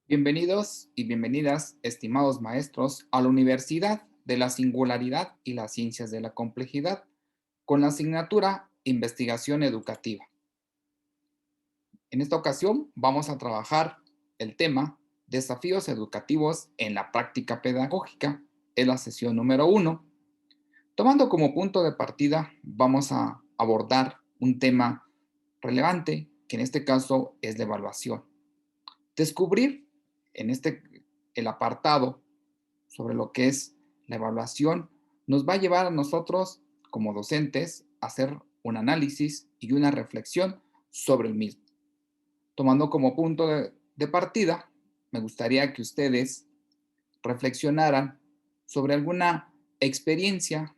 Bienvenidos y bienvenidas, estimados maestros, a la Universidad de la Singularidad y las Ciencias de la Complejidad, con la asignatura Investigación Educativa. En esta ocasión vamos a trabajar el tema Desafíos educativos en la práctica pedagógica, en la sesión número 1. Tomando como punto de partida, vamos a abordar un tema relevante, que en este caso es la evaluación. Descubrir en el apartado sobre lo que es la evaluación nos va a llevar a nosotros como docentes a hacer un análisis y una reflexión sobre el mismo. Tomando como punto de partida, me gustaría que ustedes reflexionaran sobre alguna experiencia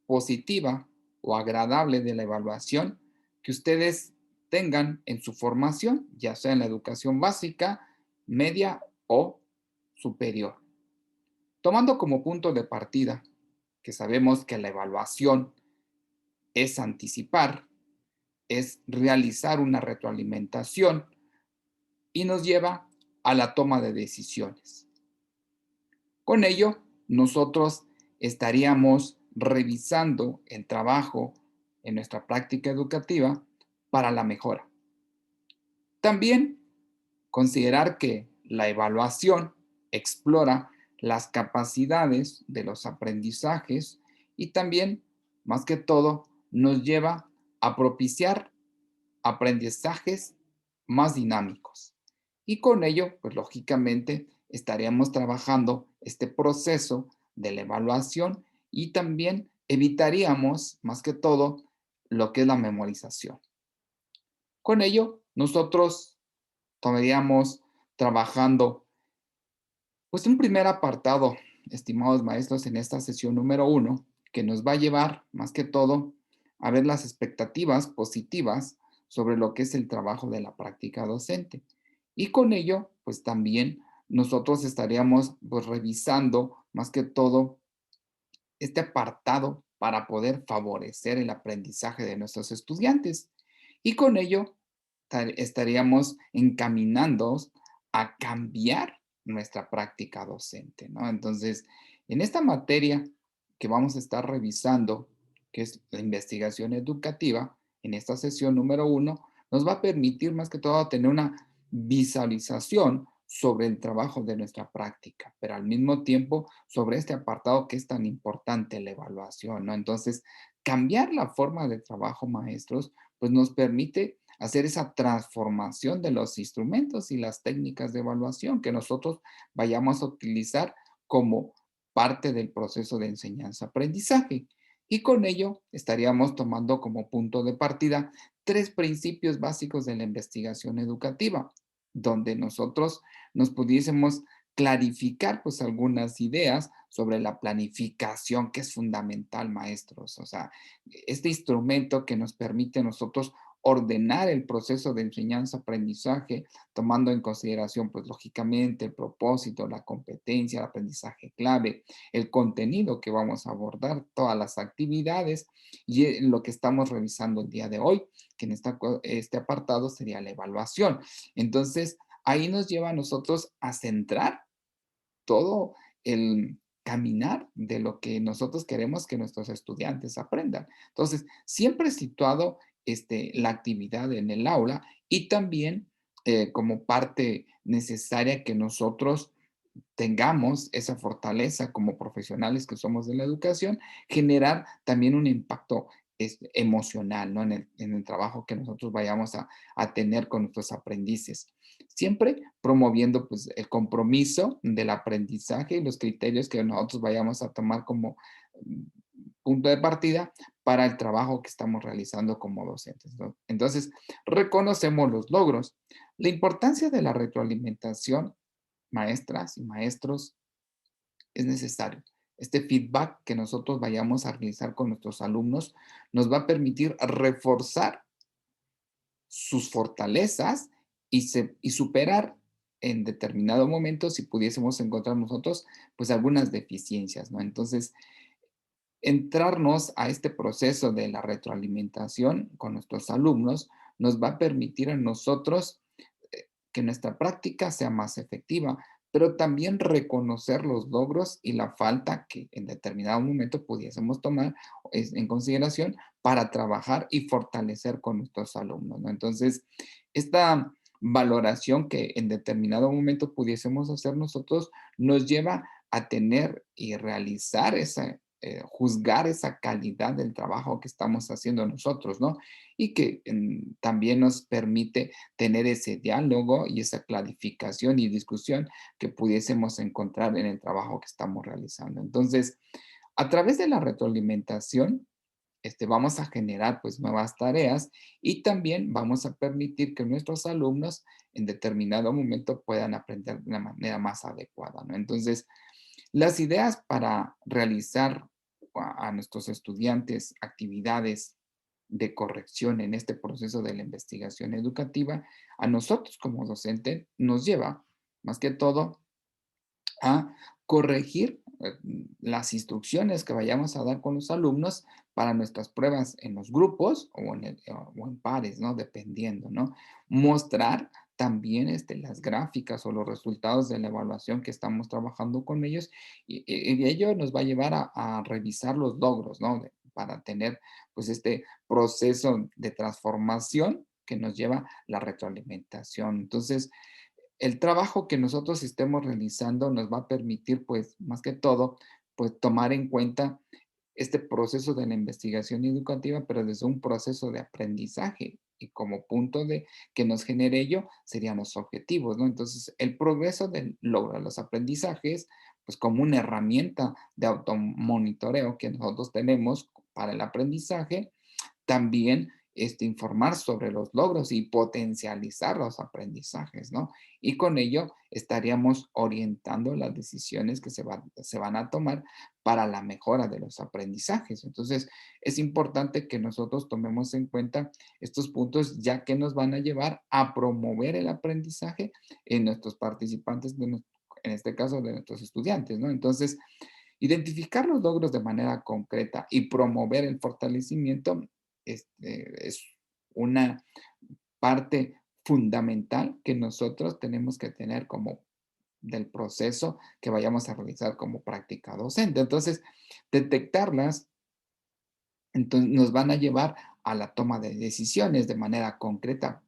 positiva o agradable de la evaluación que ustedes tengan en su formación, ya sea en la educación básica, media o superior. Tomando como punto de partida que sabemos que la evaluación es anticipar, es realizar una retroalimentación y nos lleva a la toma de decisiones. Con ello, nosotros estaríamos revisando el trabajo en nuestra práctica educativa para la mejora. También considerar que la evaluación explora las capacidades de los aprendizajes y también, más que todo, nos lleva a propiciar aprendizajes más dinámicos. Y con ello, pues lógicamente, estaríamos trabajando este proceso de la evaluación y también evitaríamos, más que todo, lo que es la memorización. Con ello, nosotros estaríamos trabajando, pues un primer apartado, estimados maestros, en esta sesión número 1, que nos va a llevar, más que todo, a ver las expectativas positivas sobre lo que es el trabajo de la práctica docente. Y con ello, pues también nosotros estaríamos pues revisando, más que todo, este apartado para poder favorecer el aprendizaje de nuestros estudiantes. Y con ello estaríamos encaminando a cambiar nuestra práctica docente, ¿no? Entonces, en esta materia que vamos a estar revisando, que es la investigación educativa, en esta sesión número 1, nos va a permitir más que todo tener una visualización sobre el trabajo de nuestra práctica, pero al mismo tiempo sobre este apartado que es tan importante, la evaluación, ¿no? Entonces, cambiar la forma de trabajo, maestros, pues nos permite hacer esa transformación de los instrumentos y las técnicas de evaluación que nosotros vayamos a utilizar como parte del proceso de enseñanza-aprendizaje. Y con ello estaríamos tomando como punto de partida 3 principios básicos de la investigación educativa, donde nosotros nos pudiésemos clarificar pues algunas ideas sobre la planificación, que es fundamental, maestros. O sea, este instrumento que nos permite a nosotros ordenar el proceso de enseñanza-aprendizaje, tomando en consideración, pues lógicamente, el propósito, la competencia, el aprendizaje clave, el contenido que vamos a abordar, todas las actividades y lo que estamos revisando el día de hoy, que en este apartado sería la evaluación. Entonces, ahí nos lleva a nosotros a centrar todo el caminar de lo que nosotros queremos que nuestros estudiantes aprendan. Entonces, siempre situado la actividad en el aula y también como parte necesaria que nosotros tengamos esa fortaleza como profesionales que somos de la educación, generar también un impacto emocional, ¿no? En el trabajo que nosotros vayamos a tener con nuestros aprendices. Siempre promoviendo pues, el compromiso del aprendizaje y los criterios que nosotros vayamos a tomar como mm, punto de partida para el trabajo que estamos realizando como docentes, ¿no? Entonces, reconocemos los logros. La importancia de la retroalimentación, maestras y maestros, es necesario. Este feedback que nosotros vayamos a realizar con nuestros alumnos nos va a permitir reforzar sus fortalezas y superar en determinado momento, si pudiésemos encontrar nosotros, pues algunas deficiencias, ¿no? Entonces, entrarnos a este proceso de la retroalimentación con nuestros alumnos nos va a permitir a nosotros que nuestra práctica sea más efectiva, pero también reconocer los logros y la falta que en determinado momento pudiésemos tomar en consideración para trabajar y fortalecer con nuestros alumnos, ¿no? Entonces, esta valoración que en determinado momento pudiésemos hacer nosotros nos lleva a tener y realizar esa, juzgar esa calidad del trabajo que estamos haciendo nosotros, ¿no? Y que también nos permite tener ese diálogo y esa clarificación y discusión que pudiésemos encontrar en el trabajo que estamos realizando. Entonces, a través de la retroalimentación, vamos a generar pues nuevas tareas y también vamos a permitir que nuestros alumnos en determinado momento puedan aprender de una manera más adecuada, ¿no? Entonces, las ideas para realizar a nuestros estudiantes actividades de corrección en este proceso de la investigación educativa, a nosotros como docente nos lleva más que todo a corregir las instrucciones que vayamos a dar con los alumnos para nuestras pruebas en los grupos o en pares, ¿no? Dependiendo, ¿no? Mostrar también las gráficas o los resultados de la evaluación que estamos trabajando con ellos y ello nos va a llevar a revisar los logros, ¿no? Para tener pues este proceso de transformación que nos lleva la retroalimentación. Entonces, el trabajo que nosotros estemos realizando nos va a permitir, pues, más que todo, pues, tomar en cuenta este proceso de la investigación educativa, pero desde un proceso de aprendizaje y como punto de que nos genere ello serían los objetivos, ¿no? Entonces, el progreso del logro de los aprendizajes, pues, como una herramienta de automonitoreo que nosotros tenemos para el aprendizaje, también informar sobre los logros y potencializar los aprendizajes, ¿no? Y con ello estaríamos orientando las decisiones que se van a tomar para la mejora de los aprendizajes. Entonces, es importante que nosotros tomemos en cuenta estos puntos ya que nos van a llevar a promover el aprendizaje en nuestros participantes, en este caso de nuestros estudiantes, ¿no? Entonces, identificar los logros de manera concreta y promover el fortalecimiento es una parte fundamental que nosotros tenemos que tener como del proceso que vayamos a realizar como práctica docente. Entonces, detectarlas entonces, nos van a llevar a la toma de decisiones de manera concreta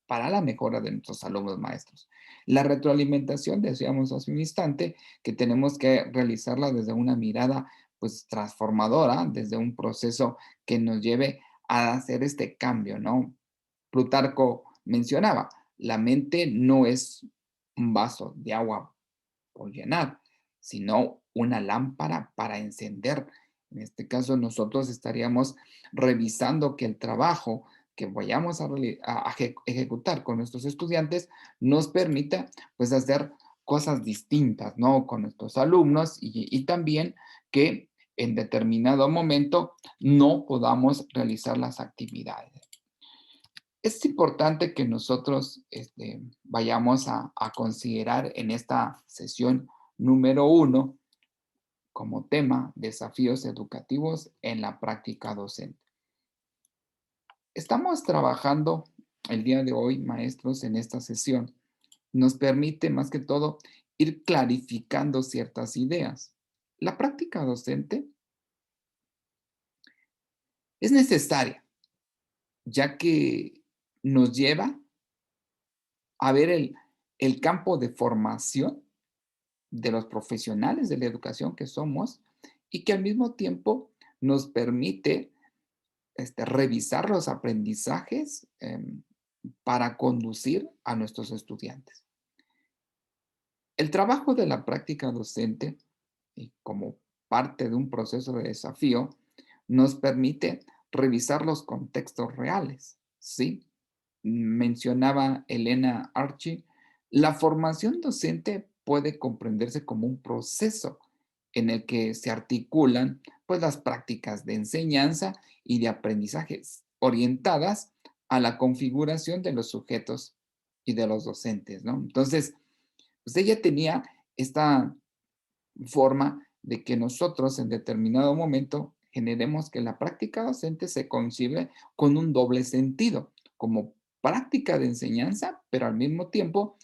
para la mejora de nuestros alumnos maestros. La retroalimentación, decíamos hace un instante, que tenemos que realizarla desde una mirada pues transformadora, desde un proceso que nos lleve a hacer este cambio, ¿no? Plutarco mencionaba, la mente no es un vaso de agua por llenar, sino una lámpara para encender. En este caso, nosotros estaríamos revisando que el trabajo que vayamos a ejecutar con nuestros estudiantes nos permita, pues, hacer cosas distintas, ¿no? Con nuestros alumnos y también que en determinado momento no podamos realizar las actividades. Es importante que nosotros vayamos a considerar en esta sesión número 1 como tema desafíos educativos en la práctica docente. Estamos trabajando el día de hoy, maestros, en esta sesión. Nos permite más que todo ir clarificando ciertas ideas. La práctica docente es necesaria, ya que nos lleva a ver el campo de formación de los profesionales de la educación que somos y que al mismo tiempo nos permite revisar los aprendizajes para conducir a nuestros estudiantes. El trabajo de la práctica docente, y como parte de un proceso de desafío, nos permite revisar los contextos reales, ¿sí? Mencionaba Elena Archie, la formación docente puede comprenderse como un proceso en el que se articulan pues, las prácticas de enseñanza y de aprendizajes orientadas a la configuración de los sujetos y de los docentes, ¿no? Entonces, pues ella tenía esta forma de que nosotros en determinado momento generemos que la práctica docente se concibe con un doble sentido, como práctica de enseñanza, pero al mismo tiempo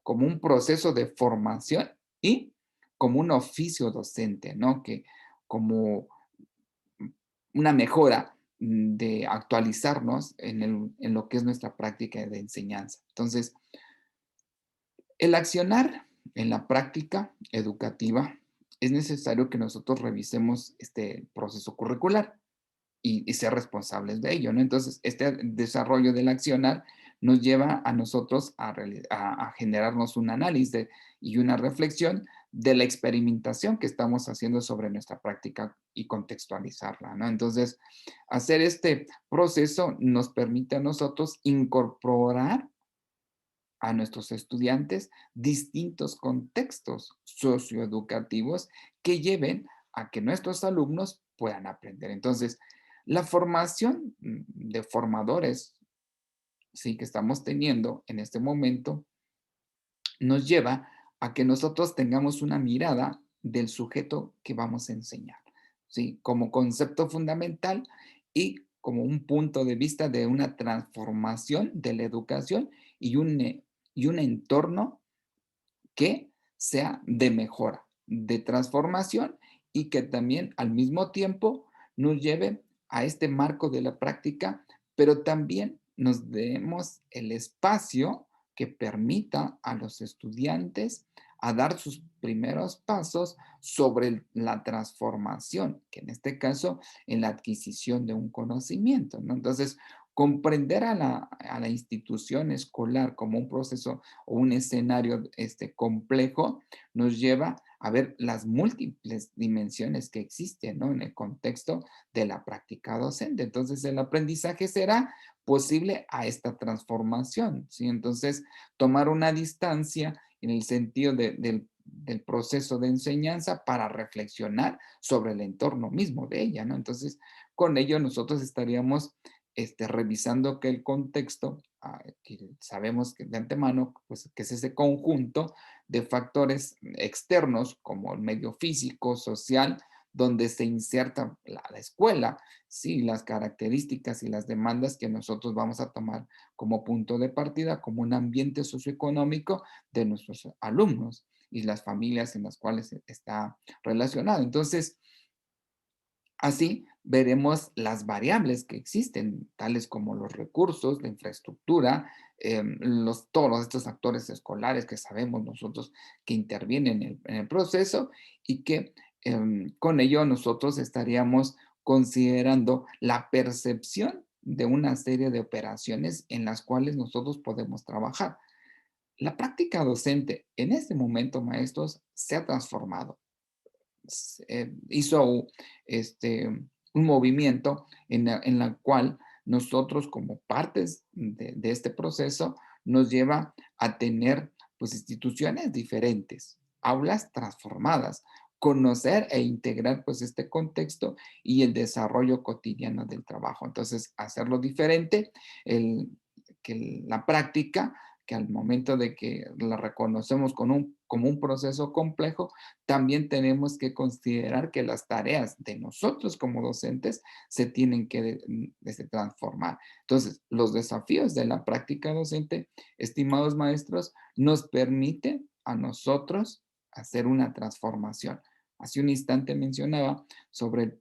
como un proceso de formación y como un oficio docente, ¿no? Que como una mejora de actualizarnos en lo que es nuestra práctica de enseñanza. Entonces, el accionar en la práctica educativa es necesario que nosotros revisemos este proceso curricular y ser responsables de ello, ¿no? Entonces, este desarrollo del accionar nos lleva a nosotros a generarnos un análisis y una reflexión de la experimentación que estamos haciendo sobre nuestra práctica y contextualizarla, ¿no? Entonces, hacer este proceso nos permite a nosotros incorporar a nuestros estudiantes distintos contextos socioeducativos que lleven a que nuestros alumnos puedan aprender. Entonces, la formación de formadores, sí, que estamos teniendo en este momento, nos lleva a que nosotros tengamos una mirada del sujeto que vamos a enseñar, ¿sí? Como concepto fundamental y como un punto de vista de una transformación de la educación y un entorno que sea de mejora, de transformación y que también al mismo tiempo nos lleve a este marco de la práctica, pero también nos demos el espacio que permita a los estudiantes a dar sus primeros pasos sobre la transformación, que en este caso en la adquisición de un conocimiento, ¿no? Entonces, comprender a la institución escolar como un proceso o un escenario complejo nos lleva a ver las múltiples dimensiones que existen, ¿no? En el contexto de la práctica docente. Entonces, el aprendizaje será posible a esta transformación, ¿sí? Entonces, tomar una distancia en el sentido del proceso de enseñanza para reflexionar sobre el entorno mismo de ella, ¿no? Entonces, con ello nosotros estaríamos revisando que el contexto, que sabemos que de antemano, pues que es ese conjunto de factores externos como el medio físico, social, donde se inserta la escuela, sí, las características y las demandas que nosotros vamos a tomar como punto de partida, como un ambiente socioeconómico de nuestros alumnos y las familias en las cuales está relacionado. Entonces, así veremos las variables que existen, tales como los recursos, la infraestructura, todos estos actores escolares que sabemos nosotros que intervienen en el proceso y que con ello nosotros estaríamos considerando la percepción de una serie de operaciones en las cuales nosotros podemos trabajar. La práctica docente en este momento, maestros, se ha transformado hizo un movimiento en la cual nosotros como partes de este proceso nos lleva a tener pues instituciones diferentes, aulas transformadas, conocer e integrar pues este contexto y el desarrollo cotidiano del trabajo. Entonces, hacerlo diferente, el, que la práctica, que al momento de que la reconocemos como un proceso complejo, también tenemos que considerar que las tareas de nosotros como docentes se tienen que transformar. Entonces, los desafíos de la práctica docente, estimados maestros, nos permiten a nosotros hacer una transformación. Hace un instante mencionaba sobre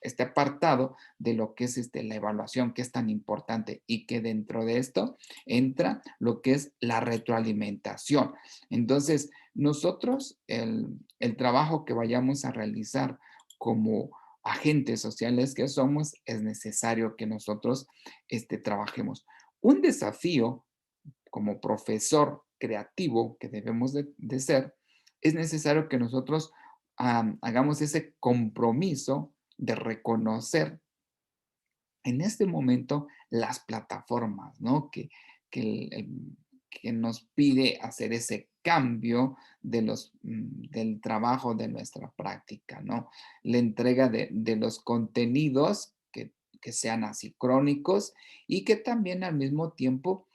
este apartado de lo que es la evaluación, que es tan importante y que dentro de esto entra lo que es la retroalimentación. Entonces, nosotros, el trabajo que vayamos a realizar como agentes sociales que somos, es necesario que nosotros trabajemos. Un desafío como profesor creativo que debemos de ser, es necesario que nosotros hagamos ese compromiso de reconocer en este momento las plataformas, ¿no? Que nos pide hacer ese cambio del trabajo de nuestra práctica, ¿no? La entrega de los contenidos que sean asíncrónicos y que también al mismo tiempo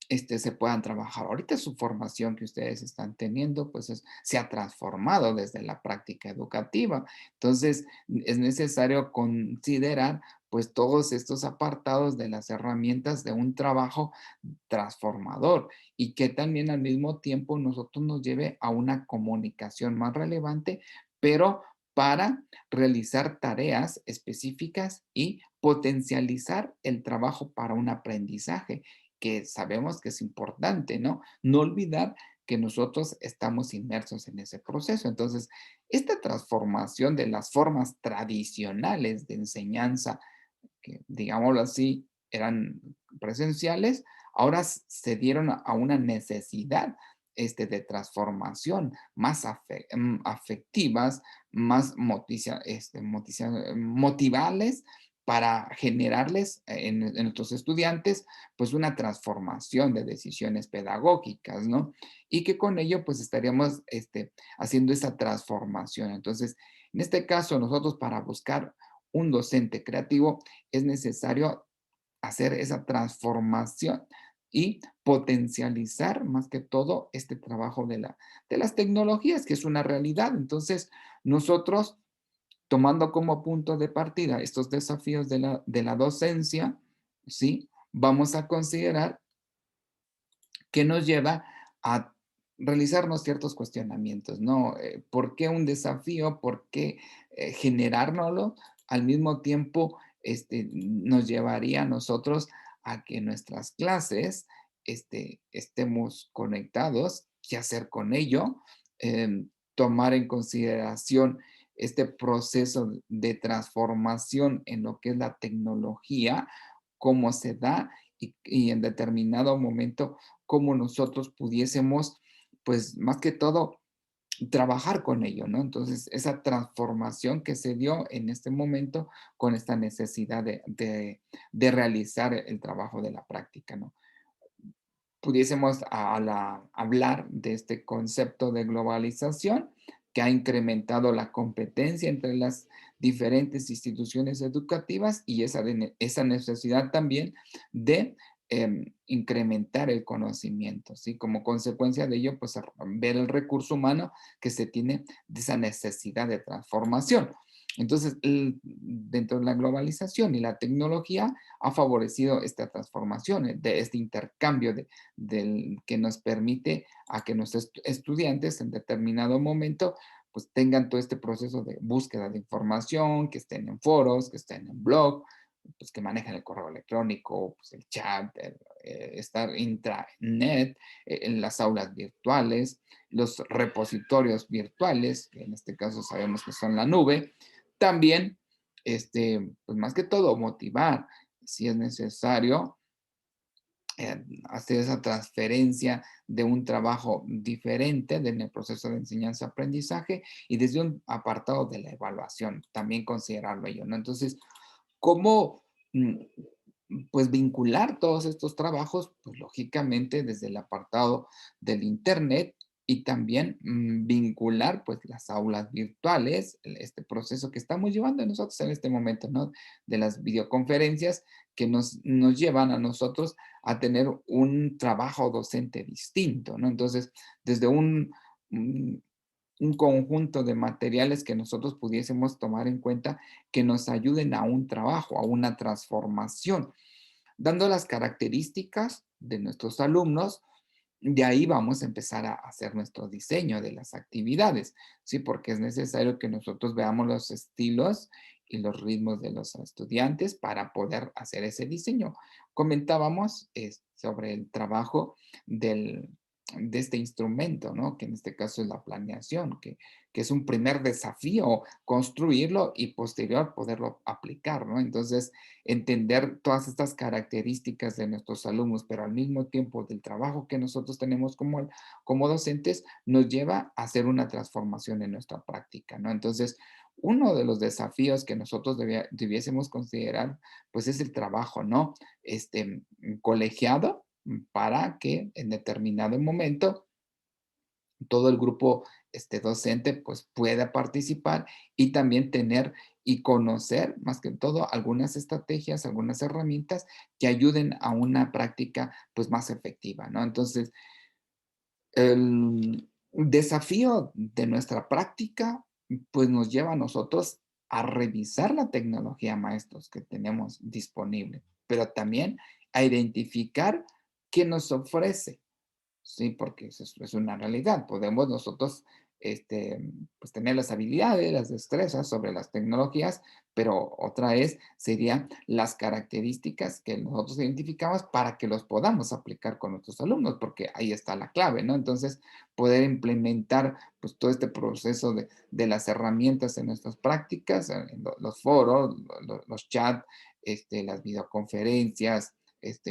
se puedan trabajar. Ahorita su formación que ustedes están teniendo, pues se ha transformado desde la práctica educativa. Entonces, es necesario considerar pues todos estos apartados de las herramientas de un trabajo transformador y que también al mismo tiempo nosotros nos lleve a una comunicación más relevante, pero para realizar tareas específicas y potencializar el trabajo para un aprendizaje que sabemos que es importante, ¿no? No olvidar que nosotros estamos inmersos en ese proceso. Entonces, esta transformación de las formas tradicionales de enseñanza, que digámoslo así, eran presenciales, ahora se dieron a una necesidad de transformación más afectivas, más motivales para generarles en nuestros estudiantes pues una transformación de decisiones pedagógicas, ¿no? Y que con ello pues estaríamos haciendo esa transformación. Entonces, en este caso, nosotros para buscar un docente creativo es necesario hacer esa transformación y potencializar más que todo este trabajo de las tecnologías, que es una realidad. Entonces, nosotros tomando como punto de partida estos desafíos de la docencia, ¿sí? Vamos a considerar que nos lleva a realizarnos ciertos cuestionamientos, ¿no? ¿Por qué un desafío? ¿Por qué generárnoslo? Al mismo tiempo, nos llevaría a nosotros a que nuestras clases estemos conectados, qué hacer con ello, tomar en consideración este proceso de transformación en lo que es la tecnología, cómo se da y en determinado momento cómo nosotros pudiésemos, pues más que todo, trabajar con ello, ¿no? Entonces, esa transformación que se dio en este momento con esta necesidad de realizar el trabajo de la práctica, ¿no? Pudiésemos hablar de este concepto de globalización que ha incrementado la competencia entre las diferentes instituciones educativas y esa necesidad también de incrementar el conocimiento, ¿sí? Como consecuencia de ello, pues ver el recurso humano que se tiene de esa necesidad de transformación. Entonces, dentro de la globalización y la tecnología ha favorecido esta transformación, de este intercambio que nos permite a que nuestros estudiantes en determinado momento pues tengan todo este proceso de búsqueda de información, que estén en foros, que estén en blog, pues que manejen el correo electrónico, pues el chat, estar intranet, en las aulas virtuales, los repositorios virtuales, que en este caso sabemos que son la nube. También, pues más que todo, motivar, si es necesario, hacer esa transferencia de un trabajo diferente en el proceso de enseñanza-aprendizaje y desde un apartado de la evaluación, también considerarlo ello, ¿no? Entonces, ¿cómo mm, pues vincular todos estos trabajos? Pues lógicamente desde el apartado del Internet y también vincular pues las aulas virtuales, este proceso que estamos llevando nosotros en este momento, ¿no? De las videoconferencias que nos llevan a nosotros a tener un trabajo docente distinto, ¿no? Entonces, desde un un conjunto de materiales que nosotros pudiésemos tomar en cuenta que nos ayuden a un trabajo, a una transformación, dando las características de nuestros alumnos. De ahí vamos a empezar a hacer nuestro diseño de las actividades, ¿sí? Porque es necesario que nosotros veamos los estilos y los ritmos de los estudiantes para poder hacer ese diseño. Comentábamos sobre el trabajo de este instrumento, ¿no? Que en este caso es la planeación, que es un primer desafío construirlo y posterior poderlo aplicar, ¿no? Entonces, entender todas estas características de nuestros alumnos, pero al mismo tiempo del trabajo que nosotros tenemos como docentes, nos lleva a hacer una transformación en nuestra práctica, ¿no? Entonces, uno de los desafíos que nosotros debiésemos considerar, pues es el trabajo, ¿no? Colegiado para que en determinado momento todo el grupo docente pues pueda participar y también tener y conocer, más que todo, algunas estrategias, algunas herramientas que ayuden a una práctica, pues, más efectiva, ¿no? Entonces, el desafío de nuestra práctica, pues, nos lleva a nosotros a revisar la tecnología, maestros, que tenemos disponible, pero también a identificar qué nos ofrece. Sí, porque eso es una realidad. Podemos nosotros, pues, tener las habilidades, las destrezas sobre las tecnologías, pero otra serían las características que nosotros identificamos para que los podamos aplicar con nuestros alumnos, porque ahí está la clave, ¿no? Entonces, poder implementar, pues, todo este proceso de las herramientas en nuestras prácticas, en los foros, los chats, las videoconferencias,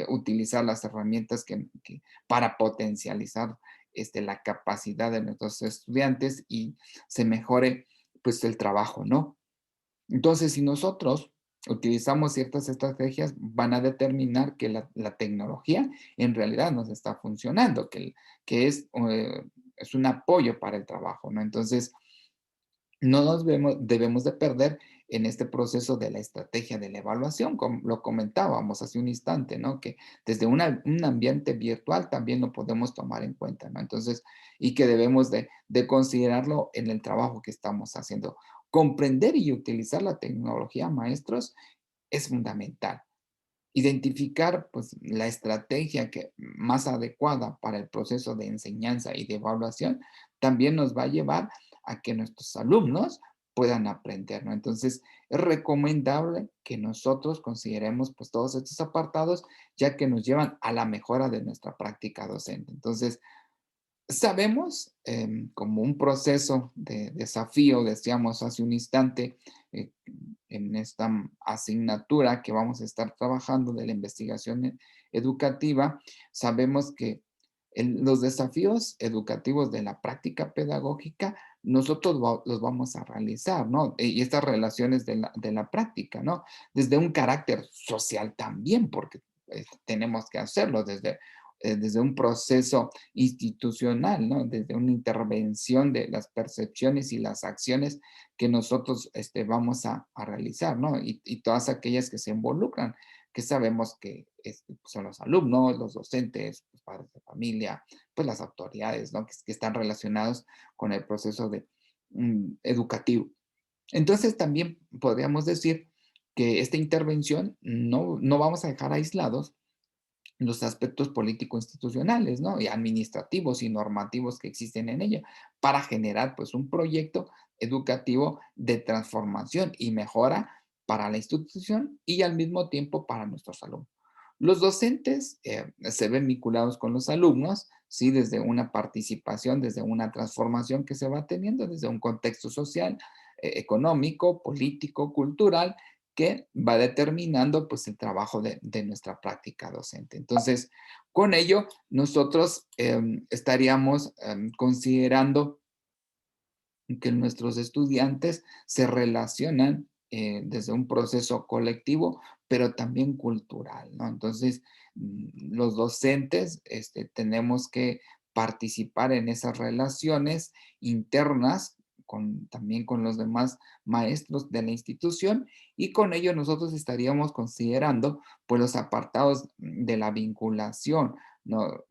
utilizar las herramientas para potencializar la capacidad de nuestros estudiantes y se mejore pues el trabajo, ¿no? Entonces, si nosotros utilizamos ciertas estrategias, van a determinar que la tecnología en realidad nos está funcionando, que es un apoyo para el trabajo, ¿no? Entonces, no debemos de perder en este proceso de la estrategia de la evaluación, como lo comentábamos hace un instante, ¿no? Que desde un ambiente virtual también lo podemos tomar en cuenta, ¿no? Entonces, y que debemos de considerarlo en el trabajo que estamos haciendo. Comprender y utilizar la tecnología, maestros, es fundamental. Identificar, pues, la estrategia más adecuada para el proceso de enseñanza y de evaluación también nos va a llevar a que nuestros alumnos puedan aprender, ¿no? Entonces, es recomendable que nosotros consideremos, pues, todos estos apartados, ya que nos llevan a la mejora de nuestra práctica docente. Entonces, sabemos, como un proceso de desafío, decíamos hace un instante, eh, en esta asignatura que vamos a estar trabajando de la investigación educativa, sabemos que los desafíos educativos de la práctica pedagógica, nosotros los vamos a realizar, ¿no? Y estas relaciones de la práctica, ¿no? Desde un carácter social también, porque tenemos que hacerlo desde un proceso institucional, ¿no? Desde una intervención de las percepciones y las acciones que nosotros vamos a realizar, ¿no? Y todas aquellas que se involucran, que sabemos que son los alumnos, los docentes, los padres de familia, pues las autoridades, ¿no? Que están relacionados con el proceso educativo. Entonces, también podríamos decir que esta intervención no vamos a dejar aislados los aspectos político-institucionales, ¿no? Y administrativos y normativos que existen en ella, para generar, pues, un proyecto educativo de transformación y mejora para la institución y al mismo tiempo para nuestros alumnos. Los docentes se ven vinculados con los alumnos, ¿sí? Desde una participación, desde una transformación que se va teniendo, desde un contexto social, económico, político, cultural, que va determinando pues el trabajo de nuestra práctica docente. Entonces, con ello, nosotros estaríamos considerando que nuestros estudiantes se relacionan desde un proceso colectivo, pero también cultural, ¿no? Entonces, los docentes tenemos que participar en esas relaciones internas también con los demás maestros de la institución y con ello nosotros estaríamos considerando pues los apartados de la vinculación, ¿no?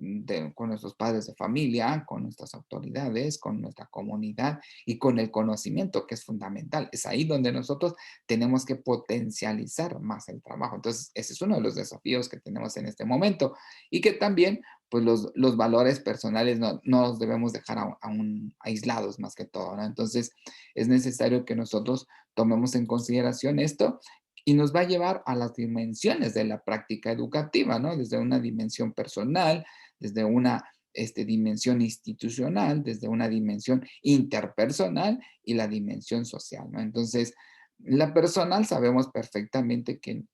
Con nuestros padres de familia, con nuestras autoridades, con nuestra comunidad y con el conocimiento, que es fundamental. Es ahí donde nosotros tenemos que potencializar más el trabajo. Entonces, ese es uno de los desafíos que tenemos en este momento y que también, pues los valores personales no los debemos dejar aún aislados más que todo, ¿no? Entonces, es necesario que nosotros tomemos en consideración esto y nos va a llevar a las dimensiones de la práctica educativa, ¿no? Desde una dimensión personal, desde una dimensión institucional, desde una dimensión interpersonal y la dimensión social, ¿no? Entonces, la personal sabemos perfectamente que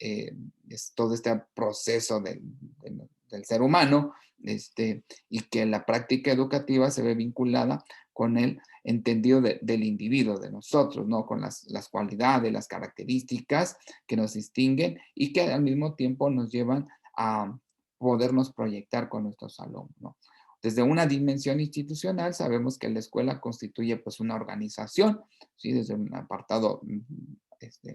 es todo este proceso del ser humano, y que la práctica educativa se ve vinculada con el entendido del individuo, de nosotros, ¿no? Con las cualidades, las características que nos distinguen y que al mismo tiempo nos llevan a podernos proyectar con nuestros alumnos, ¿no? Desde una dimensión institucional sabemos que la escuela constituye pues una organización, ¿sí? Desde un apartado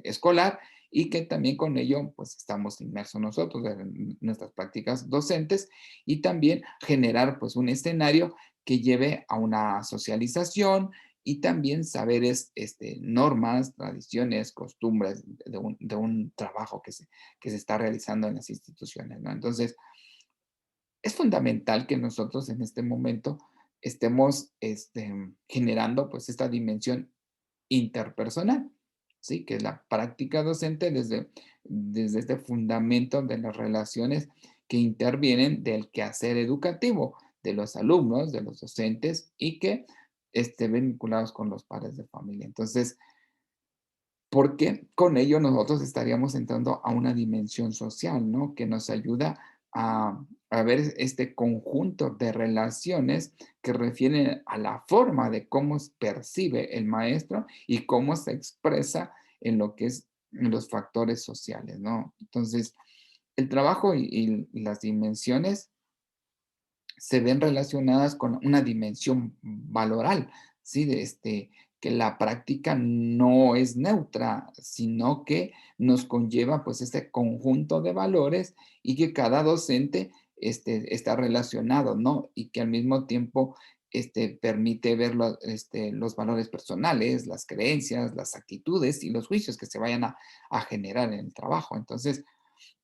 escolar y que también con ello pues estamos inmersos nosotros en nuestras prácticas docentes y también generar pues un escenario que lleve a una socialización y también saberes, normas, tradiciones, costumbres de un trabajo que se está realizando en las instituciones, ¿no? Entonces, es fundamental que nosotros en este momento estemos generando pues esta dimensión interpersonal, ¿sí? Que es la práctica docente desde este fundamento de las relaciones que intervienen del quehacer educativo de los alumnos, de los docentes y que estén vinculados con los padres de familia. Entonces, porque con ello nosotros estaríamos entrando a una dimensión social, ¿no? Que nos ayuda a ver este conjunto de relaciones que refieren a la forma de cómo percibe el maestro y cómo se expresa en lo que es en los factores sociales, ¿no? Entonces, el trabajo y las dimensiones se ven relacionadas con una dimensión valoral, ¿sí? Que la práctica no es neutra, sino que nos conlleva pues este conjunto de valores y que cada docente está relacionado, ¿no? Y que al mismo tiempo permite ver los valores personales, las creencias, las actitudes y los juicios que se vayan a generar en el trabajo. Entonces,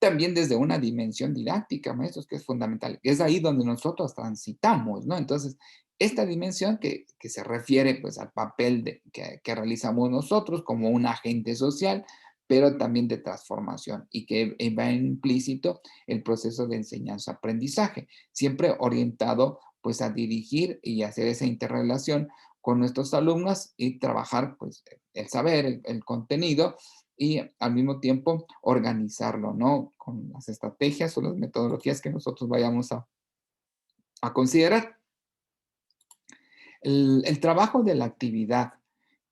también desde una dimensión didáctica, maestros, que es fundamental. Es ahí donde nosotros transitamos, ¿no? Entonces, esta dimensión que se refiere pues al papel que realizamos nosotros como un agente social, pero también de transformación y que va implícito el proceso de enseñanza-aprendizaje, siempre orientado pues a dirigir y hacer esa interrelación con nuestros alumnos y trabajar pues el saber, el contenido y al mismo tiempo organizarlo, ¿no? Con las estrategias o las metodologías que nosotros vayamos a considerar. El trabajo de la actividad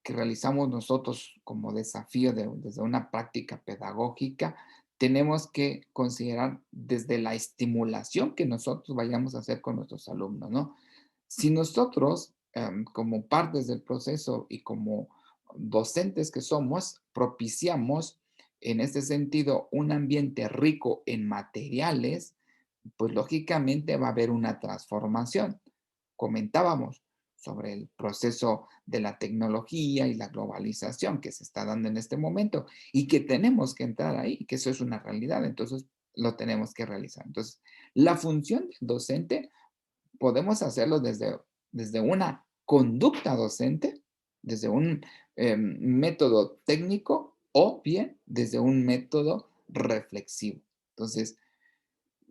que realizamos nosotros como desafío desde una práctica pedagógica, tenemos que considerar desde la estimulación que nosotros vayamos a hacer con nuestros alumnos, ¿no? Si nosotros, como partes del proceso y como docentes que somos, propiciamos en este sentido un ambiente rico en materiales, pues lógicamente va a haber una transformación. Comentábamos sobre el proceso de la tecnología y la globalización que se está dando en este momento y que tenemos que entrar ahí, que eso es una realidad, entonces lo tenemos que realizar. Entonces, la función del docente podemos hacerlo desde una conducta docente, desde un método técnico o bien desde un método reflexivo. Entonces,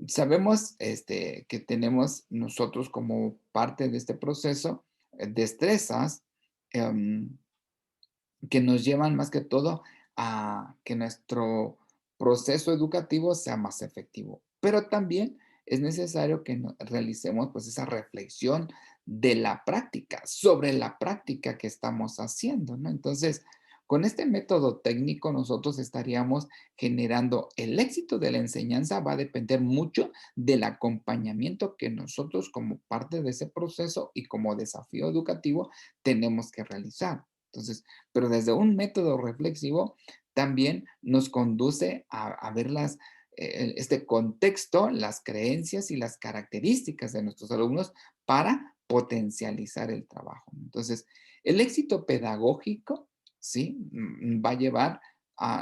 sabemos que tenemos nosotros como parte de este proceso destrezas em, que nos llevan más que todo a que nuestro proceso educativo sea más efectivo. Pero también es necesario que realicemos pues esa reflexión de la práctica, sobre la práctica que estamos haciendo, ¿no? Entonces, con este método técnico nosotros estaríamos generando el éxito de la enseñanza va a depender mucho del acompañamiento que nosotros como parte de ese proceso y como desafío educativo tenemos que realizar. Entonces, pero desde un método reflexivo también nos conduce a ver este contexto, las creencias y las características de nuestros alumnos para potencializar el trabajo. Entonces, el éxito pedagógico, ¿sí? Va a llevar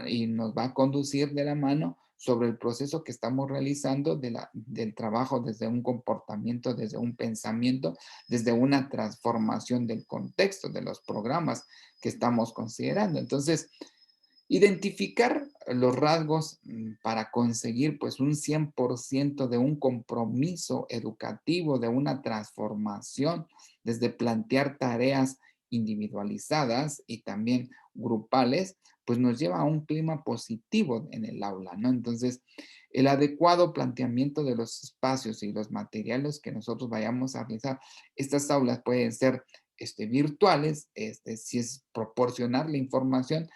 y nos va a conducir de la mano sobre el proceso que estamos realizando del trabajo desde un comportamiento, desde un pensamiento, desde una transformación del contexto, de los programas que estamos considerando. Entonces, identificar los rasgos para conseguir pues un 100% de un compromiso educativo, de una transformación, desde plantear tareas individualizadas y también grupales, pues nos lleva a un clima positivo en el aula, ¿no? Entonces, el adecuado planteamiento de los espacios y los materiales que nosotros vayamos a realizar, estas aulas pueden ser virtuales, si es proporcionar la información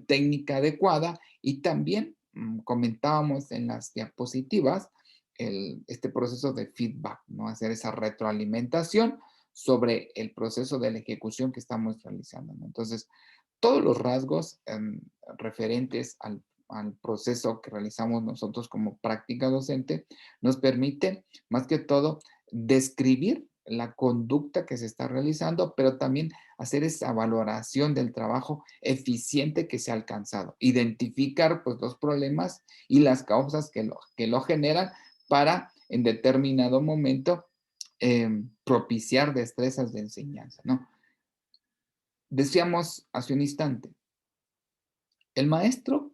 técnica adecuada y también comentábamos en las diapositivas este proceso de feedback, ¿no? Hacer esa retroalimentación sobre el proceso de la ejecución que estamos realizando, ¿no? Entonces, todos los rasgos referentes al proceso que realizamos nosotros como práctica docente, nos permite, más que todo, describir la conducta que se está realizando, pero también hacer esa valoración del trabajo eficiente que se ha alcanzado, identificar pues, los problemas y las causas que lo generan para en determinado momento propiciar destrezas de enseñanza, ¿no? Decíamos hace un instante, el maestro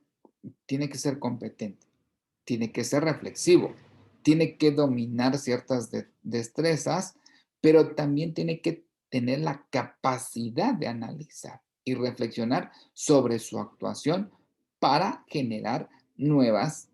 tiene que ser competente, tiene que ser reflexivo, tiene que dominar ciertas destrezas, pero también tiene que tener la capacidad de analizar y reflexionar sobre su actuación para generar nuevas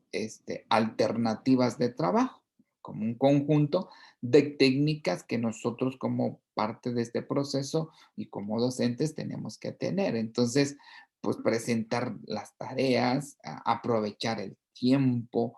alternativas de trabajo, como un conjunto de técnicas que nosotros como parte de este proceso y como docentes tenemos que tener. Entonces, pues presentar las tareas, aprovechar el tiempo,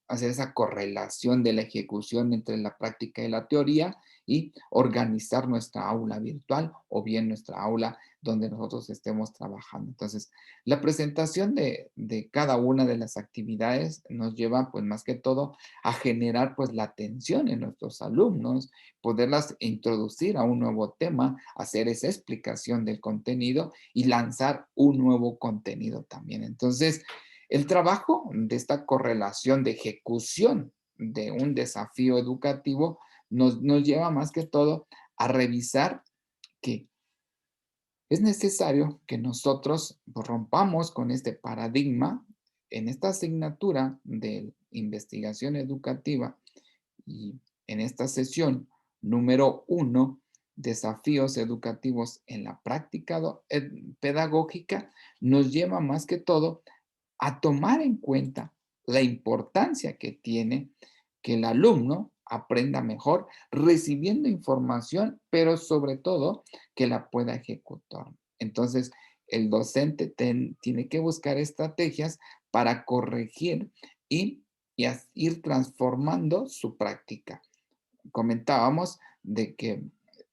hacer esa correlación de la ejecución entre la práctica y la teoría y organizar nuestra aula virtual o bien nuestra aula donde nosotros estemos trabajando. Entonces, la presentación de cada una de las actividades nos lleva, pues más que todo, a generar pues la atención en nuestros alumnos, poderlas introducir a un nuevo tema, hacer esa explicación del contenido y lanzar un nuevo contenido también. Entonces, el trabajo de esta correlación de ejecución de un desafío educativo nos lleva más que todo a revisar que es necesario que nosotros pues, rompamos con este paradigma en esta asignatura de investigación educativa y en esta sesión número 1, desafíos educativos en la práctica pedagógica, nos lleva más que todo a tomar en cuenta la importancia que tiene que el alumno aprenda mejor recibiendo información, pero sobre todo que la pueda ejecutar. Entonces, el docente tiene que buscar estrategias para corregir y ir transformando su práctica. Comentábamos de que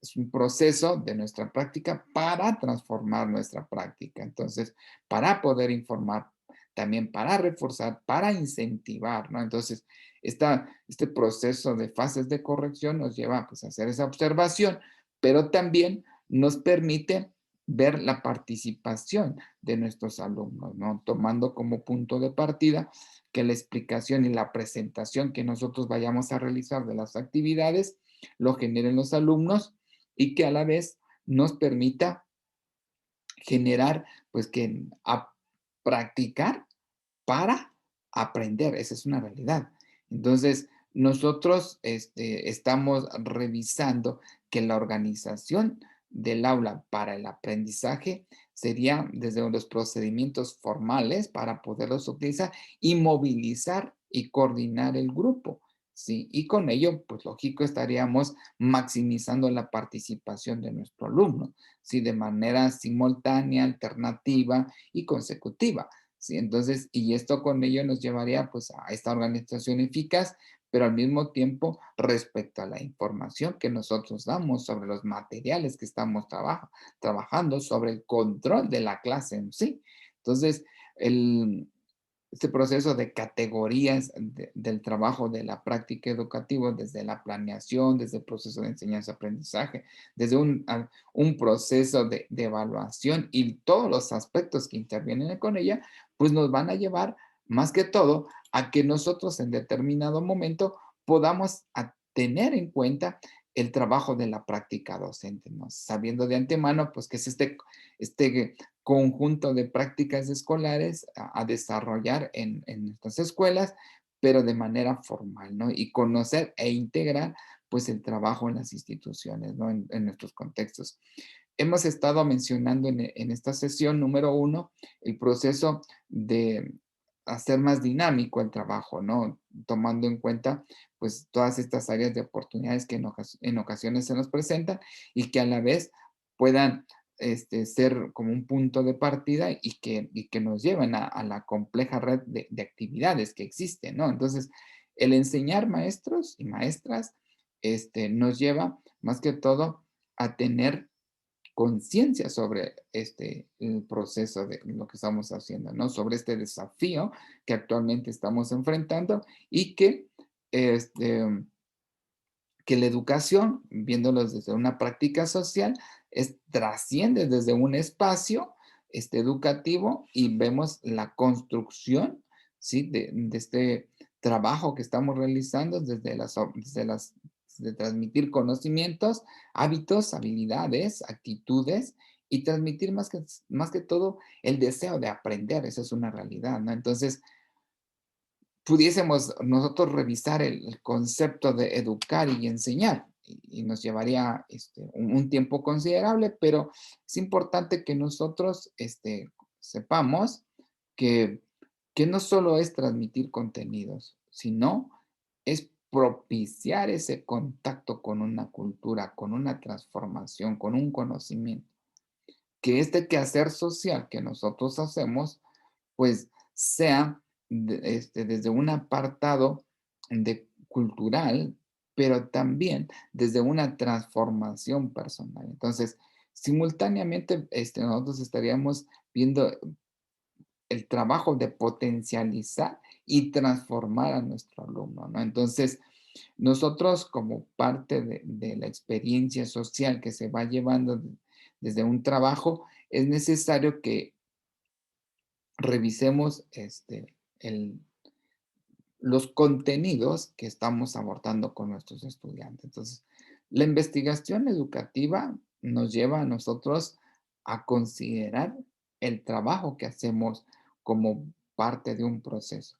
es un proceso de nuestra práctica para transformar nuestra práctica. Entonces, para poder informar, también para reforzar, para incentivar, ¿no? Entonces, este proceso de fases de corrección nos lleva pues, a hacer esa observación, pero también nos permite ver la participación de nuestros alumnos, ¿no? Tomando como punto de partida que la explicación y la presentación que nosotros vayamos a realizar de las actividades lo generen los alumnos y que a la vez nos permita generar, pues que a practicar para aprender, esa es una realidad. Entonces, nosotros estamos revisando que la organización del aula para el aprendizaje sería desde los procedimientos formales para poderlos utilizar y movilizar y coordinar el grupo. Sí, y con ello, pues lógico, estaríamos maximizando la participación de nuestro alumno, sí, de manera simultánea, alternativa y consecutiva. ¿Sí? Entonces, y esto con ello nos llevaría pues a esta organización eficaz, pero al mismo tiempo respecto a la información que nosotros damos sobre los materiales que estamos trabajando, sobre el control de la clase en sí. Entonces, el, este proceso de categorías del trabajo de la práctica educativa, desde la planeación, desde el proceso de enseñanza-aprendizaje, desde un proceso de evaluación y todos los aspectos que intervienen con ella, pues nos van a llevar más que todo a que nosotros en determinado momento podamos tener en cuenta el trabajo de la práctica docente, ¿no? Sabiendo de antemano, pues que es este conjunto de prácticas escolares a desarrollar en nuestras escuelas, pero de manera formal, ¿no? Y conocer e integrar, pues, el trabajo en las instituciones, ¿no? En nuestros contextos. Hemos estado mencionando en esta sesión número 1 el proceso de hacer más dinámico el trabajo, ¿no? Tomando en cuenta, pues, todas estas áreas de oportunidades que en ocasiones se nos presentan y que a la vez puedan ser como un punto de partida y que nos lleven a la compleja red de actividades que existen, ¿no? Entonces, el enseñar maestros y maestras nos lleva más que todo a tener conciencia sobre el proceso de lo que estamos haciendo, ¿no? Sobre este desafío que actualmente estamos enfrentando y este, que la educación, viéndolo desde una práctica social, trasciende desde un espacio educativo y vemos la construcción, ¿sí? De este trabajo que estamos realizando desde transmitir conocimientos, hábitos, habilidades, actitudes y transmitir más que todo el deseo de aprender. Esa es una realidad, ¿no? Entonces, pudiésemos nosotros revisar el concepto de educar y enseñar, y nos llevaría un tiempo considerable, pero es importante que nosotros sepamos que, que no solo es transmitir contenidos, sino es propiciar ese contacto con una cultura, con una transformación, con un conocimiento, que este quehacer social que nosotros hacemos pues sea desde un apartado de cultural, pero también desde una transformación personal. Entonces, simultáneamente, nosotros estaríamos viendo el trabajo de potencializar y transformar a nuestro alumno, ¿no? Entonces, nosotros como parte de la experiencia social que se va llevando desde un trabajo, es necesario que revisemos el, los contenidos que estamos abordando con nuestros estudiantes. Entonces, la investigación educativa nos lleva a nosotros a considerar el trabajo que hacemos como parte de un proceso.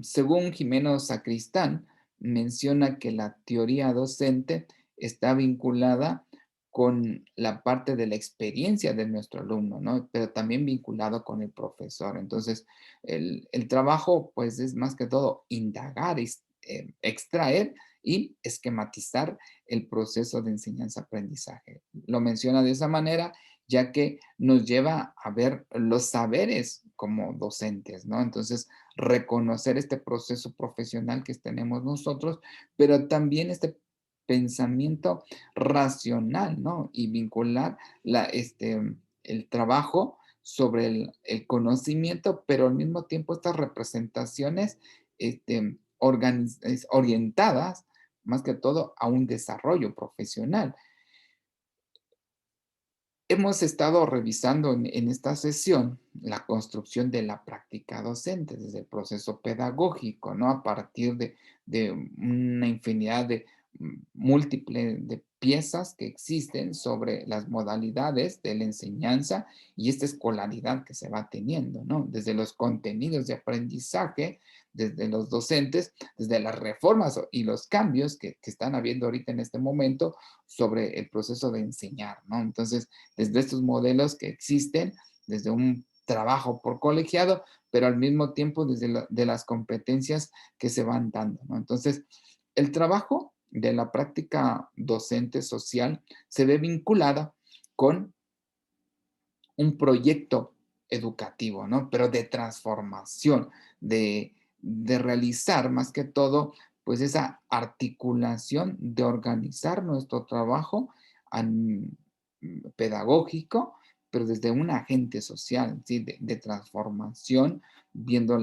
Según Jimeno Sacristán, menciona que la teoría docente está vinculada con la parte de la experiencia de nuestro alumno, ¿no? Pero también vinculado con el profesor. Entonces, el trabajo, pues, es más que todo indagar, extraer y esquematizar el proceso de enseñanza-aprendizaje. Lo menciona de esa manera, ya que nos lleva a ver los saberes como docentes, ¿no? Entonces, reconocer este proceso profesional que tenemos nosotros, pero también este pensamiento racional, ¿no? Y vincular el trabajo sobre el conocimiento, pero al mismo tiempo estas representaciones orientadas más que todo a un desarrollo profesional. Hemos estado revisando en esta sesión la construcción de la práctica docente desde el proceso pedagógico, ¿no? A partir de una infinidad de múltiples de piezas que existen sobre las modalidades de la enseñanza y esta escolaridad que se va teniendo, ¿no? Desde los contenidos de aprendizaje, desde los docentes, desde las reformas y los cambios que están habiendo ahorita en este momento sobre el proceso de enseñar, ¿no? Entonces, desde estos modelos que existen, desde un trabajo por colegiado, pero al mismo tiempo desde de las competencias que se van dando, ¿no? Entonces, el trabajo de la práctica docente social se ve vinculada con un proyecto educativo, ¿no? Pero de transformación, de realizar más que todo, pues esa articulación de organizar nuestro trabajo pedagógico, pero desde un agente social, ¿sí? De transformación, viendo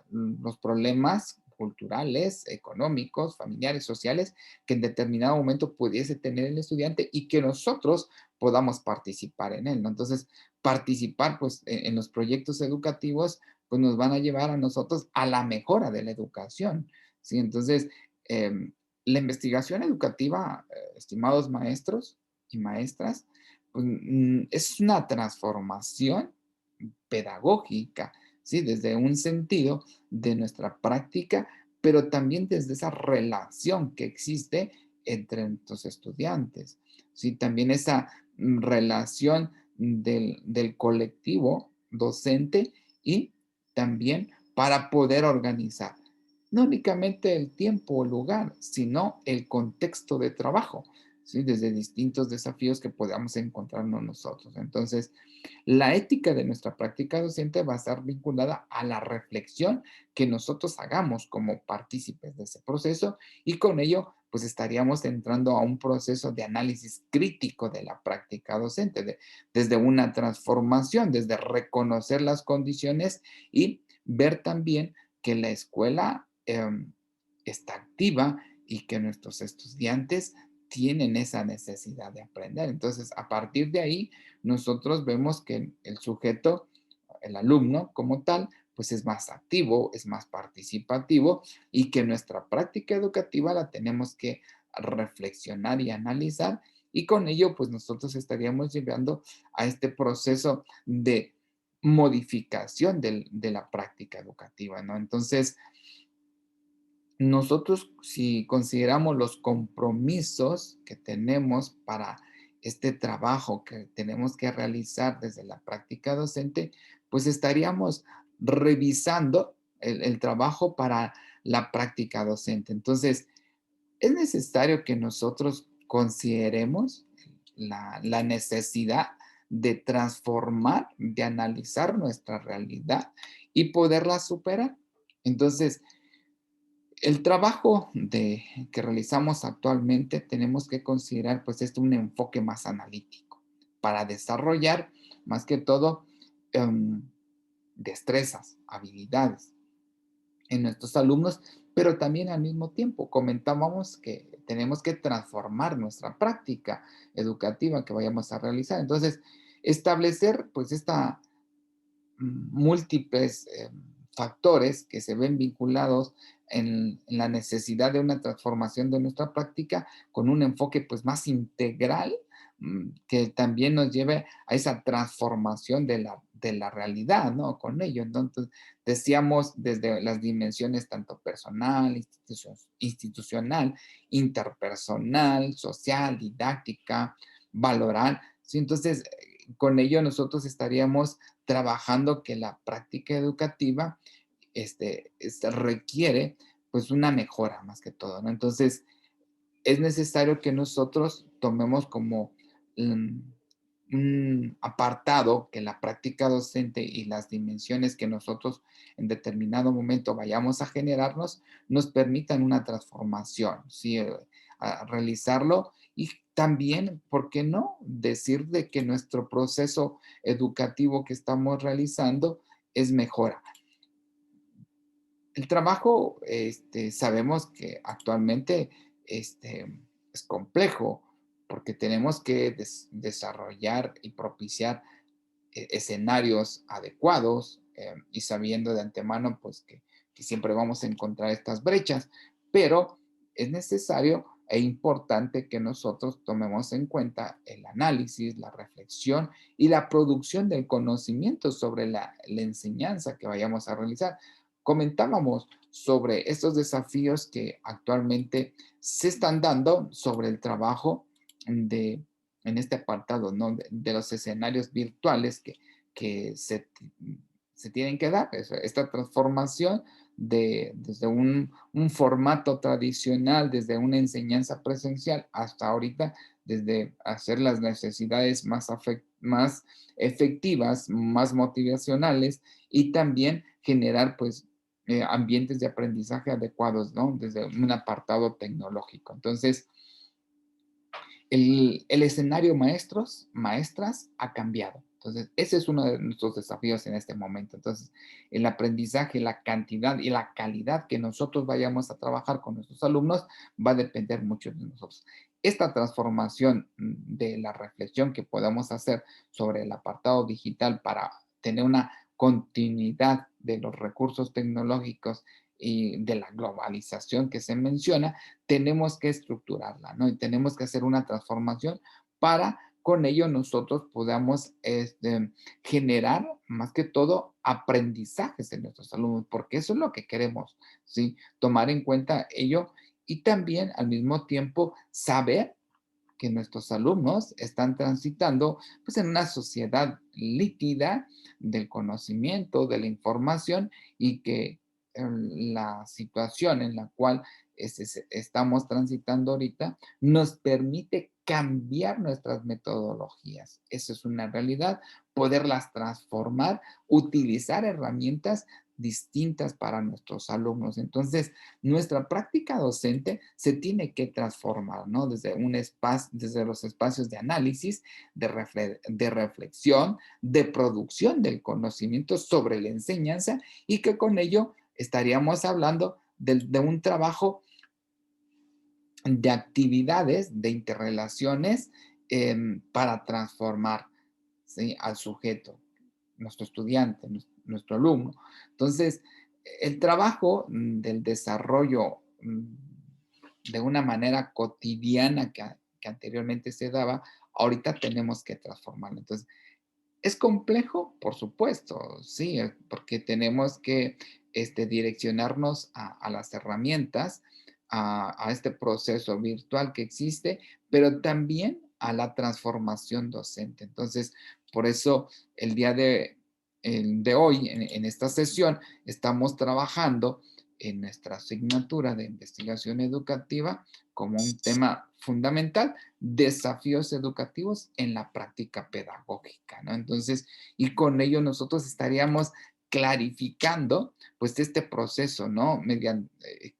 los problemas culturales, económicos, familiares, sociales, que en determinado momento pudiese tener el estudiante y que nosotros podamos participar en él, ¿no? Entonces, participar pues en los proyectos educativos pues nos van a llevar a nosotros a la mejora de la educación, ¿sí? Entonces, la investigación educativa, estimados maestros y maestras, pues, es una transformación pedagógica, ¿sí? Desde un sentido de nuestra práctica, pero también desde esa relación que existe entre nuestros estudiantes, ¿sí? También esa relación del colectivo docente y también para poder organizar no únicamente el tiempo o lugar, sino el contexto de trabajo, ¿sí? Desde distintos desafíos que podamos encontrarnos nosotros. Entonces, la ética de nuestra práctica docente va a estar vinculada a la reflexión que nosotros hagamos como partícipes de ese proceso y con ello pues estaríamos entrando a un proceso de análisis crítico de la práctica docente, desde una transformación, desde reconocer las condiciones y ver también que la escuela está activa y que nuestros estudiantes tienen esa necesidad de aprender. Entonces, a partir de ahí, nosotros vemos que el sujeto, el alumno como tal, pues es más activo, es más participativo y que nuestra práctica educativa la tenemos que reflexionar y analizar y con ello pues nosotros estaríamos llegando a este proceso de modificación de la práctica educativa, ¿no? Entonces, nosotros, si consideramos los compromisos que tenemos para este trabajo que tenemos que realizar desde la práctica docente, pues estaríamos revisando el trabajo para la práctica docente. Entonces, es necesario que nosotros consideremos la necesidad de transformar, de analizar nuestra realidad y poderla superar. Entonces, el trabajo que realizamos actualmente tenemos que considerar pues un enfoque más analítico para desarrollar más que todo em, destrezas, habilidades en nuestros alumnos, pero también al mismo tiempo comentábamos que tenemos que transformar nuestra práctica educativa que vayamos a realizar. Entonces, establecer pues esta múltiples factores que se ven vinculados en la necesidad de una transformación de nuestra práctica con un enfoque pues más integral que también nos lleve a esa transformación de la realidad, ¿no? Con ello. Entonces, decíamos desde las dimensiones tanto personal, institucional, interpersonal, social, didáctica, valoral. ¿Sí? Entonces, con ello nosotros estaríamos trabajando que la práctica educativa requiere pues una mejora más que todo, ¿no? Entonces, es necesario que nosotros tomemos como mm, un apartado que la práctica docente y las dimensiones que nosotros en determinado momento vayamos a generarnos nos permitan una transformación, ¿sí? A realizarlo y también, ¿por qué no? Decir de que nuestro proceso educativo que estamos realizando es mejora. El trabajo, sabemos que actualmente es complejo porque tenemos que desarrollar y propiciar escenarios adecuados y sabiendo de antemano pues que siempre vamos a encontrar estas brechas, pero es necesario e importante que nosotros tomemos en cuenta el análisis, la reflexión y la producción del conocimiento sobre la enseñanza que vayamos a realizar. Comentábamos sobre estos desafíos que actualmente se están dando sobre el trabajo de, en este apartado, ¿no? De los escenarios virtuales que se tienen que dar. Esta transformación desde un formato tradicional, desde una enseñanza presencial hasta ahorita, desde hacer las necesidades más efectivas, más motivacionales y también generar pues ambientes de aprendizaje adecuados, ¿no? Desde un apartado tecnológico. Entonces, el escenario maestros, maestras ha cambiado. Entonces, ese es uno de nuestros desafíos en este momento. Entonces, el aprendizaje, la cantidad y la calidad que nosotros vayamos a trabajar con nuestros alumnos va a depender mucho de nosotros. Esta transformación de la reflexión que podamos hacer sobre el apartado digital para tener una continuidad de los recursos tecnológicos y de la globalización que se menciona, tenemos que estructurarla, ¿no? Y tenemos que hacer una transformación para con ello nosotros podamos generar más que todo aprendizajes en nuestros alumnos, porque eso es lo que queremos, ¿sí? Tomar en cuenta ello y también al mismo tiempo saber que nuestros alumnos están transitando pues en una sociedad líquida del conocimiento, de la información y que la situación en la cual estamos transitando ahorita nos permite cambiar nuestras metodologías. Eso es una realidad, poderlas transformar, utilizar herramientas distintas para nuestros alumnos. Entonces, nuestra práctica docente se tiene que transformar, ¿no? Desde un espacio, desde los espacios de análisis, de reflexión, de producción del conocimiento sobre la enseñanza y que con ello estaríamos hablando de un trabajo de actividades, de interrelaciones para transformar, ¿sí?, al sujeto, nuestro estudiante, nuestro alumno. Entonces, el trabajo del desarrollo de una manera cotidiana que anteriormente se daba, ahorita tenemos que transformarlo. Entonces, ¿es complejo? Por supuesto, sí, porque tenemos que direccionarnos a las herramientas, a este proceso virtual que existe, pero también a la transformación docente. Entonces, por eso el día de hoy, en esta sesión, estamos trabajando en nuestra asignatura de investigación educativa como un tema fundamental, desafíos educativos en la práctica pedagógica, ¿no? Entonces, y con ello nosotros estaríamos clarificando, pues, este proceso, ¿no? Mediante,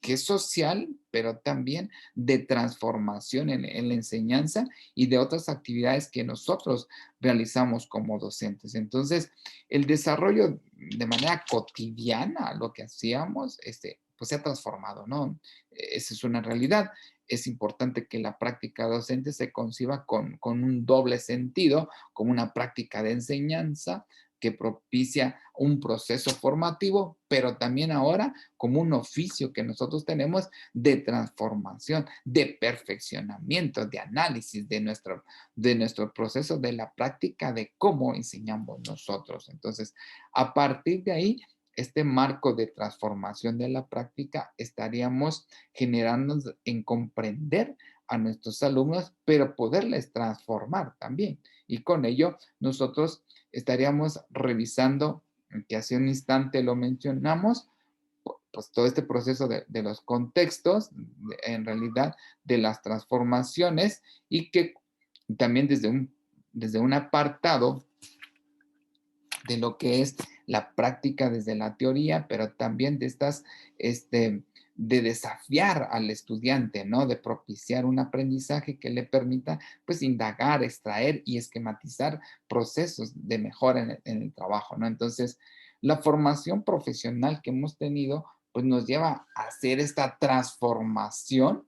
que es social, pero también de transformación en la enseñanza y de otras actividades que nosotros realizamos como docentes. Entonces, el desarrollo de manera cotidiana, lo que hacíamos, pues se ha transformado, ¿no? Esa es una realidad. Es importante que la práctica docente se conciba con un doble sentido, como una práctica de enseñanza que propicia un proceso formativo, pero también ahora como un oficio que nosotros tenemos de transformación, de perfeccionamiento, de análisis de nuestro proceso, de la práctica de cómo enseñamos nosotros. Entonces, a partir de ahí, este marco de transformación de la práctica estaríamos generando en comprender a nuestros alumnos, pero poderles transformar también. Y con ello, nosotros estaríamos revisando, que hace un instante lo mencionamos, pues todo este proceso de los contextos, en realidad, de las transformaciones y que también desde un apartado de lo que es la práctica desde la teoría, pero también de de desafiar al estudiante, ¿no? De propiciar un aprendizaje que le permita, pues, indagar, extraer y esquematizar procesos de mejora en el trabajo, ¿no? Entonces, la formación profesional que hemos tenido, pues, nos lleva a hacer esta transformación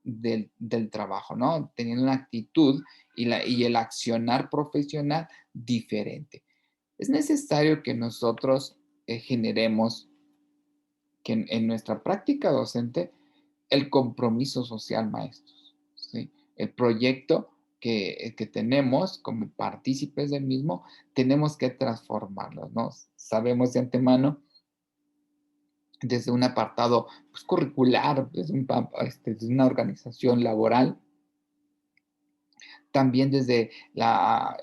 del trabajo, ¿no? Teniendo una actitud y el accionar profesional diferente. Es necesario que nosotros generemos que en nuestra práctica docente el compromiso social, maestros, ¿sí? El proyecto que tenemos como partícipes del mismo, tenemos que transformarlo, ¿no? Sabemos de antemano, desde un apartado pues, curricular, desde una organización laboral, también desde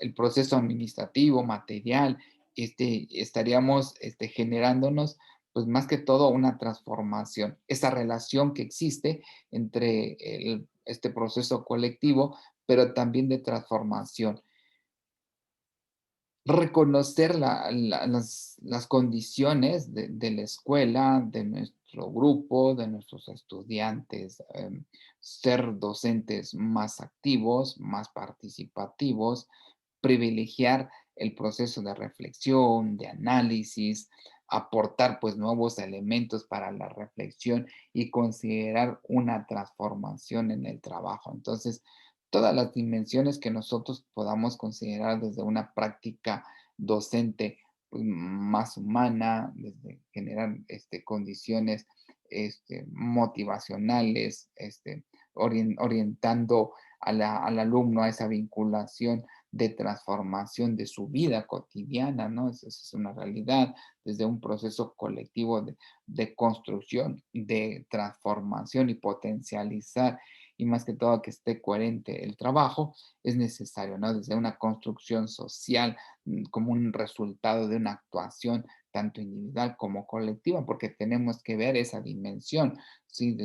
el proceso administrativo, material, estaríamos generándonos, pues más que todo, una transformación. Esa relación que existe entre este proceso colectivo, pero también de transformación. Reconocer las condiciones de la escuela, de nuestro grupo, de nuestros estudiantes, ser docentes más activos, más participativos, privilegiar el proceso de reflexión, de análisis, aportar pues nuevos elementos para la reflexión y considerar una transformación en el trabajo. Entonces, todas las dimensiones que nosotros podamos considerar desde una práctica docente pues, más humana, desde generar condiciones motivacionales, orientando al alumno a esa vinculación de transformación de su vida cotidiana, ¿no? Esa es una realidad, desde un proceso colectivo de construcción, de transformación y potencializar y más que todo que esté coherente el trabajo, es necesario, ¿no? Desde una construcción social como un resultado de una actuación tanto individual como colectiva, porque tenemos que ver esa dimensión, ¿sí?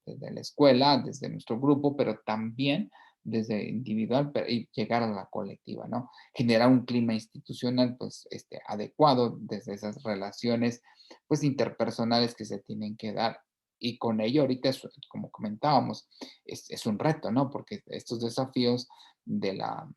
Desde la escuela, desde nuestro grupo, pero también desde individual y llegar a la colectiva, ¿no? Generar un clima institucional, pues, adecuado desde esas relaciones, pues, interpersonales que se tienen que dar. Y con ello ahorita, como comentábamos, es un reto, ¿no? Porque estos desafíos de la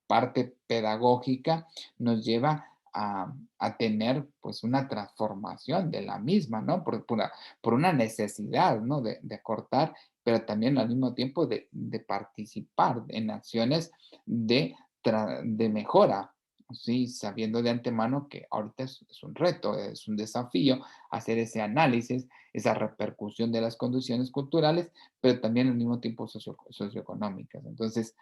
parte pedagógica nos lleva a tener pues una transformación de la misma, ¿no? Por una necesidad, ¿no? De acortar, pero también al mismo tiempo de participar en acciones de mejora, ¿sí? Sabiendo de antemano que ahorita es un reto, es un desafío hacer ese análisis, esa repercusión de las condiciones culturales, pero también al mismo tiempo socioeconómicas. Entonces,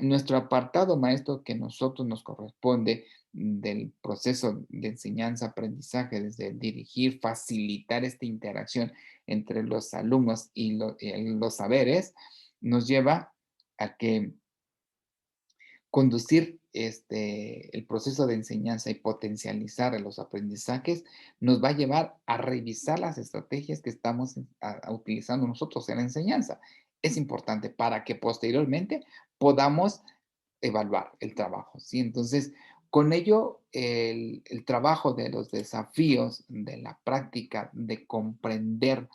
nuestro apartado maestro que nosotros nos corresponde del proceso de enseñanza-aprendizaje, desde el dirigir, facilitar esta interacción entre los alumnos y los saberes, nos lleva a que conducir el proceso de enseñanza y potencializar los aprendizajes nos va a llevar a revisar las estrategias que estamos utilizando nosotros en la enseñanza. Es importante para que posteriormente podamos evaluar el trabajo, ¿sí? Entonces, con ello, el trabajo de los desafíos de la práctica, de comprender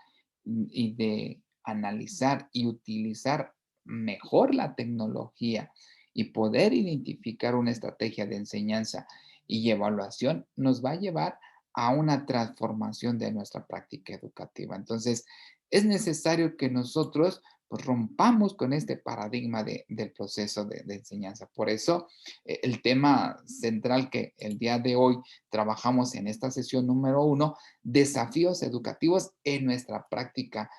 y de analizar y utilizar mejor la tecnología y poder identificar una estrategia de enseñanza y evaluación nos va a llevar a una transformación de nuestra práctica educativa. Entonces, es necesario que nosotros pues, rompamos con este paradigma del proceso de enseñanza. Por eso, el tema central que el día de hoy trabajamos en esta sesión número 1, desafíos educativos en nuestra práctica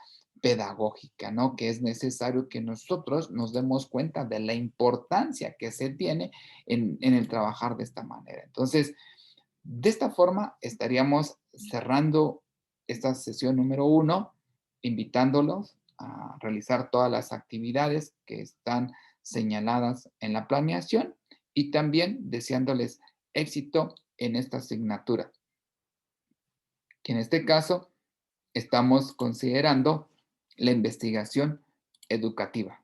pedagógica, ¿no? Que es necesario que nosotros nos demos cuenta de la importancia que se tiene en el trabajar de esta manera. Entonces, de esta forma estaríamos cerrando esta sesión número 1, invitándolos a realizar todas las actividades que están señaladas en la planeación y también deseándoles éxito en esta asignatura, que en este caso estamos considerando la investigación educativa.